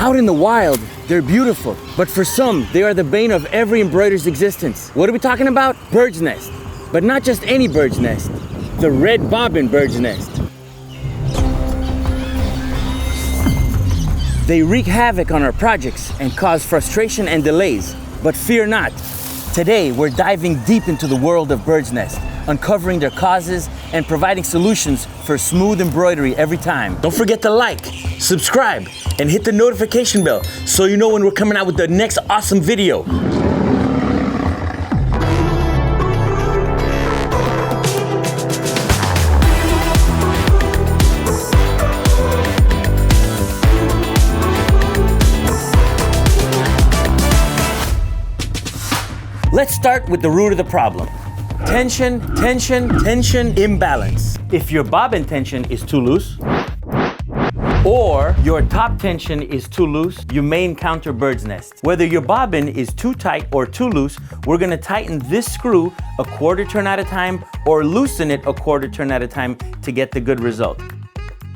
Out in the wild, they're beautiful, but for some, they are the bane of every embroiderer's existence. What are we talking about? Bird's nest. But not just any bird's nest, the red bobbin bird's nest. They wreak havoc on our projects and cause frustration and delays. But fear not. Today, we're diving deep into the world of bird's nest, uncovering their causes and providing solutions for smooth embroidery every time. Don't forget to like, subscribe, and hit the notification bell so you know when we're coming out with the next awesome video. Let's start with the root of the problem. Tension, tension, tension, imbalance. If your bobbin tension is too loose, or your top tension is too loose, you may encounter bird's nest. Whether your bobbin is too tight or too loose, we're gonna tighten this screw a quarter turn at a time or loosen it a quarter turn at a time to get the good result.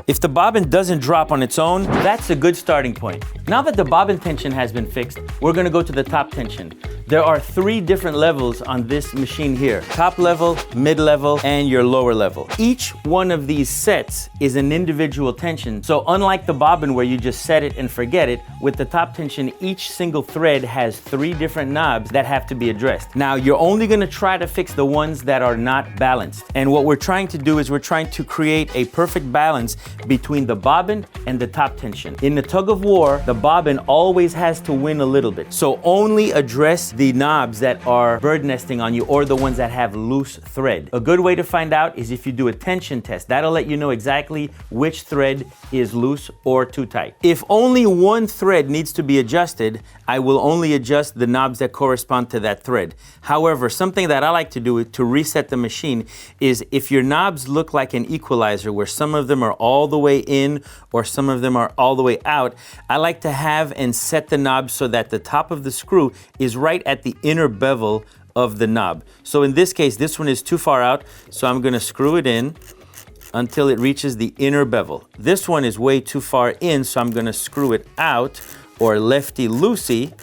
If the bobbin doesn't drop on its own, that's a good starting point. Now that the bobbin tension has been fixed, we're gonna go to the top tension. There are 3 different levels on this machine here. Top level, mid-level, and your lower level. Each one of these sets is an individual tension. So unlike the bobbin where you just set it and forget it, with the top tension, each single thread has 3 different knobs that have to be addressed. Now, you're only gonna try to fix the ones that are not balanced. And what we're trying to do is we're trying to create a perfect balance between the bobbin and the top tension. In the tug of war, the bobbin always has to win a little bit. So only address the knobs that are bird nesting on you or the ones that have loose thread. A good way to find out is if you do a tension test. That'll let you know exactly which thread is loose or too tight. If only one thread needs to be adjusted, I will only adjust the knobs that correspond to that thread. However, something that I like to do to reset the machine is if your knobs look like an equalizer where some of them are all the way in or some of them are all the way out, I like to have and set the knobs so that the top of the screw is right at the inner bevel of the knob. So in this case, this one is too far out, so I'm gonna screw it in until it reaches the inner bevel. This one is way too far in, so I'm gonna screw it out, or lefty-loosey,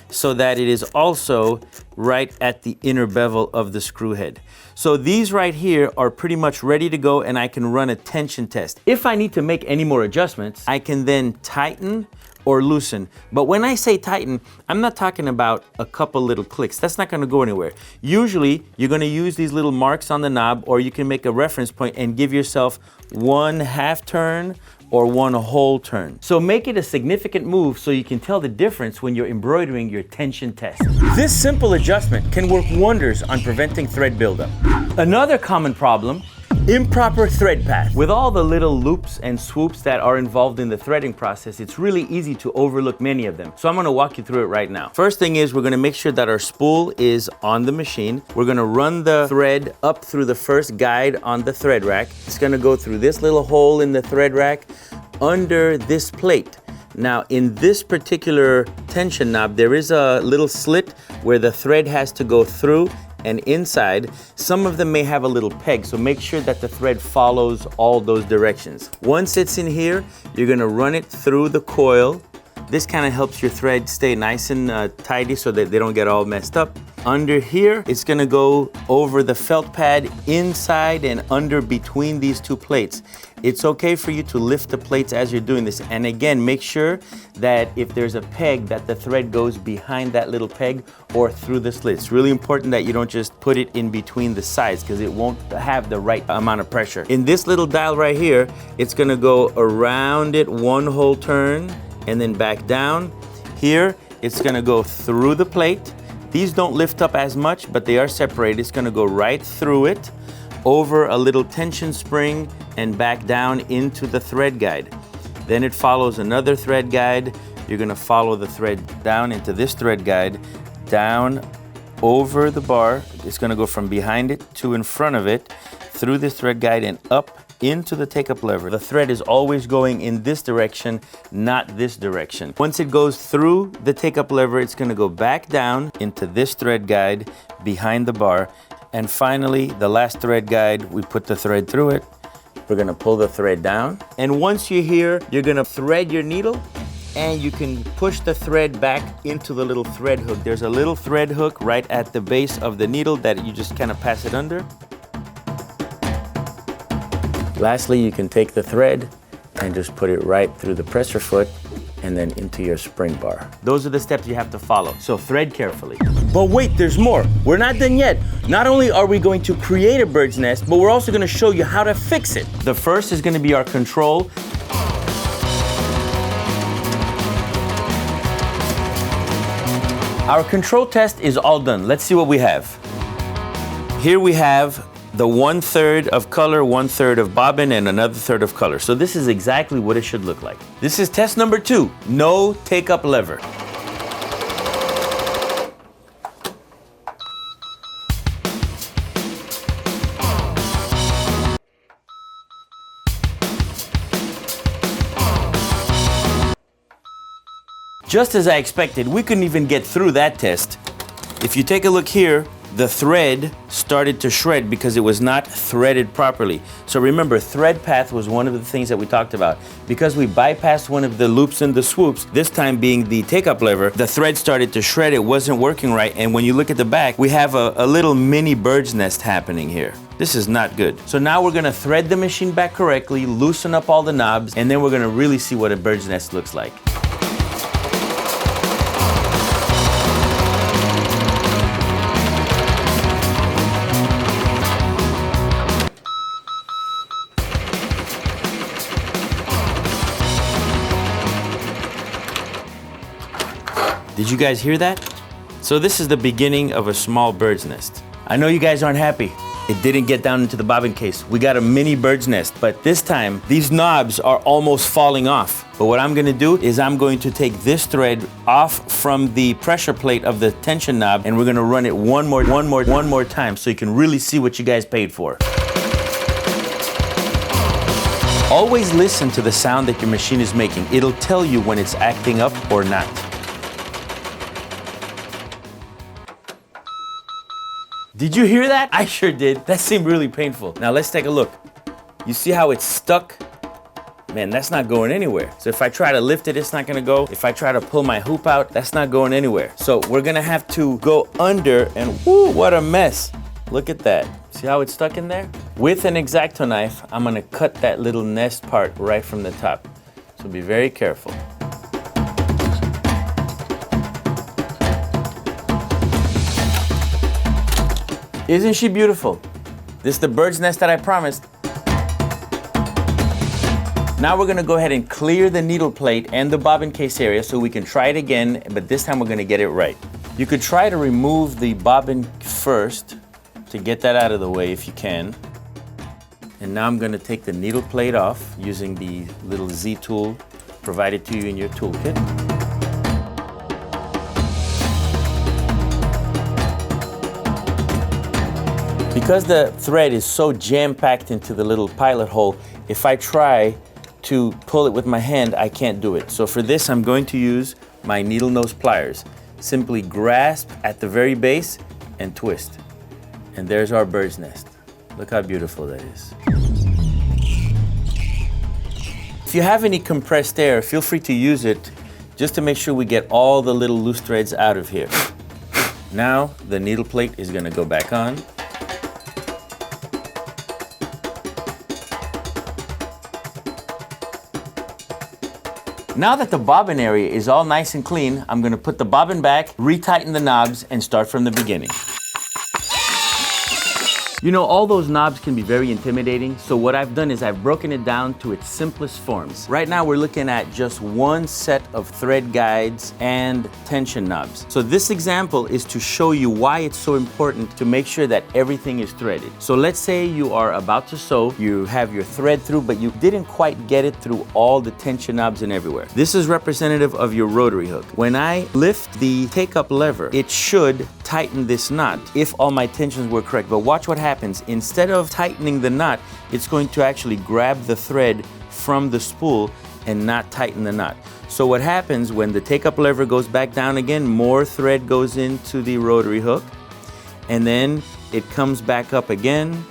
so that it is also right at the inner bevel of the screw head. So these right here are pretty much ready to go and I can run a tension test. If I need to make any more adjustments, I can then tighten or loosen. But when I say tighten, I'm not talking about a couple little clicks. That's not gonna go anywhere. Usually, you're gonna use these little marks on the knob, or you can make a reference point and give yourself 1 half turn or 1 whole turn. So make it a significant move so you can tell the difference when you're embroidering your tension test. This simple adjustment can work wonders on preventing thread buildup. Another common problem, improper thread path. With all the little loops and swoops that are involved in the threading process, it's really easy to overlook many of them. So I'm gonna walk you through it right now. First thing is we're gonna make sure that our spool is on the machine. We're gonna run the thread up through the first guide on the thread rack. It's gonna go through this little hole in the thread rack under this plate. Now in this particular tension knob, there is a little slit where the thread has to go through and inside. Some of them may have a little peg, so make sure that the thread follows all those directions. Once it's in here, you're gonna run it through the coil. This kind of helps your thread stay nice and tidy so that they don't get all messed up. Under here, it's gonna go over the felt pad inside and under between these 2 plates. It's okay for you to lift the plates as you're doing this. And again, make sure that if there's a peg, that the thread goes behind that little peg or through the slit. It's really important that you don't just put it in between the sides because it won't have the right amount of pressure. In this little dial right here, it's gonna go around it 1 whole turn and then back down. Here, it's gonna go through the plate. These don't lift up as much, but they are separated. It's gonna go right through it, over a little tension spring, and back down into the thread guide. Then it follows another thread guide. You're gonna follow the thread down into this thread guide, down over the bar. It's gonna go from behind it to in front of it, through this thread guide and up into the take-up lever. The thread is always going in this direction, not this direction. Once it goes through the take-up lever, it's gonna go back down into this thread guide behind the bar. And finally, the last thread guide, we put the thread through it. We're gonna pull the thread down. And once you're here, you're gonna thread your needle and you can push the thread back into the little thread hook. There's a little thread hook right at the base of the needle that you just kind of pass it under. Lastly, you can take the thread and just put it right through the presser foot and then into your spring bar. Those are the steps you have to follow, so thread carefully. But wait, there's more. We're not done yet. Not only are we going to create a bird's nest, but we're also gonna show you how to fix it. The first is gonna be our control. Our control test is all done. Let's see what we have. Here we have the 1/3 of color, 1/3 of bobbin, and another third of color. So this is exactly what it should look like. This is test number 2, no take-up lever. Just as I expected, we couldn't even get through that test. If you take a look here, the thread started to shred because it was not threaded properly. So remember, thread path was one of the things that we talked about. Because we bypassed one of the loops and the swoops, this time being the take-up lever, the thread started to shred, it wasn't working right, and when you look at the back, we have a little mini bird's nest happening here. This is not good. So now we're gonna thread the machine back correctly, loosen up all the knobs, and then we're gonna really see what a bird's nest looks like. Did you guys hear that? So this is the beginning of a small bird's nest. I know you guys aren't happy. It didn't get down into the bobbin case. We got a mini bird's nest, but this time these knobs are almost falling off. But what I'm gonna do is I'm going to take this thread off from the pressure plate of the tension knob, and we're gonna run it one more time so you can really see what you guys paid for. Always listen to the sound that your machine is making. It'll tell you when it's acting up or not. Did you hear that? I sure did. That seemed really painful. Now let's take a look. You see how it's stuck? Man, that's not going anywhere. So if I try to lift it, it's not gonna go. If I try to pull my hoop out, that's not going anywhere. So we're gonna have to go under, and whoo, what a mess. Look at that. See how it's stuck in there? With an X-Acto knife, I'm gonna cut that little nest part right from the top. So be very careful. Isn't she beautiful? This is the bird's nest that I promised. Now we're gonna go ahead and clear the needle plate and the bobbin case area so we can try it again, but this time we're gonna get it right. You could try to remove the bobbin first to get that out of the way if you can. And now I'm gonna take the needle plate off using the little Z tool provided to you in your toolkit. Because the thread is so jam-packed into the little pilot hole, if I try to pull it with my hand, I can't do it. So for this, I'm going to use my needle nose pliers. Simply grasp at the very base and twist. And there's our bird's nest. Look how beautiful that is. If you have any compressed air, feel free to use it just to make sure we get all the little loose threads out of here. Now, the needle plate is gonna go back on. Now that the bobbin area is all nice and clean, I'm gonna put the bobbin back, retighten the knobs, and start from the beginning. You know, all those knobs can be very intimidating, so what I've done is I've broken it down to its simplest forms. Right now we're looking at just one set of thread guides and tension knobs. So this example is to show you why it's so important to make sure that everything is threaded. So let's say you are about to sew, you have your thread through, but you didn't quite get it through all the tension knobs and everywhere. This is representative of your rotary hook. When I lift the take-up lever, it should tighten this knot if all my tensions were correct. But watch what happens. Instead of tightening the knot, it's going to actually grab the thread from the spool and not tighten the knot. So what happens when the take-up lever goes back down again, more thread goes into the rotary hook, and then it comes back up again,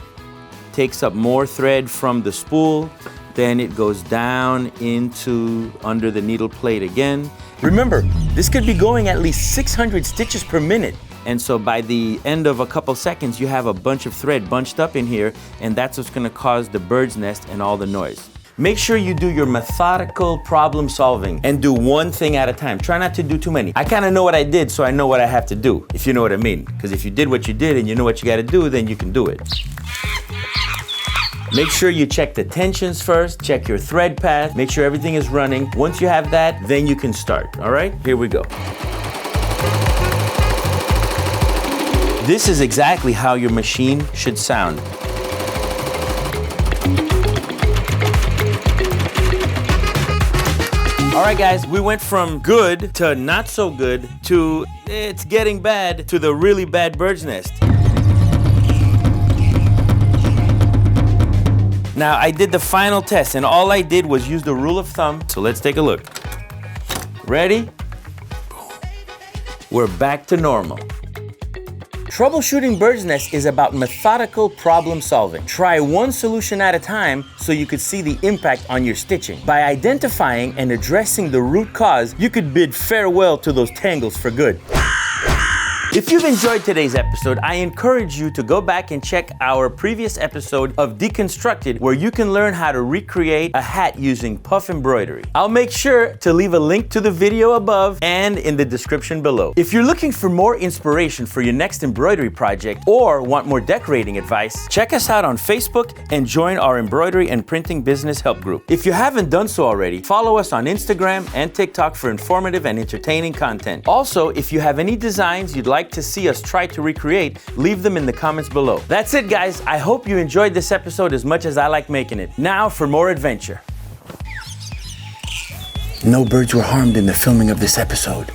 takes up more thread from the spool, then it goes down into under the needle plate again. Remember, this could be going at least 600 stitches per minute. And so by the end of a couple seconds, you have a bunch of thread bunched up in here, and that's what's gonna cause the bird's nest and all the noise. Make sure you do your methodical problem solving and do one thing at a time. Try not to do too many. I kind of know what I did, so I know what I have to do, if you know what I mean. Because if you did what you did and you know what you got to do, then you can do it. Make sure you check the tensions first, check your thread path, make sure everything is running. Once you have that, then you can start. All right, here we go. This is exactly how your machine should sound. All right, guys, we went from good to not so good to it's getting bad to the really bad bird's nest. Now, I did the final test, and all I did was use the rule of thumb. So let's take a look. Ready? We're back to normal. Troubleshooting bird's nest is about methodical problem solving. Try one solution at a time so you could see the impact on your stitching. By identifying and addressing the root cause, you could bid farewell to those tangles for good. If you've enjoyed today's episode, I encourage you to go back and check our previous episode of Deconstructed, where you can learn how to recreate a hat using puff embroidery. I'll make sure to leave a link to the video above and in the description below. If you're looking for more inspiration for your next embroidery project or want more decorating advice, check us out on Facebook and join our embroidery and printing business help group. If you haven't done so already, follow us on Instagram and TikTok for informative and entertaining content. Also, if you have any designs you'd like to see us try to recreate, leave them in the comments below. That's it, guys. I hope you enjoyed this episode as much as I like making it. Now for more adventure. No birds were harmed in the filming of this episode.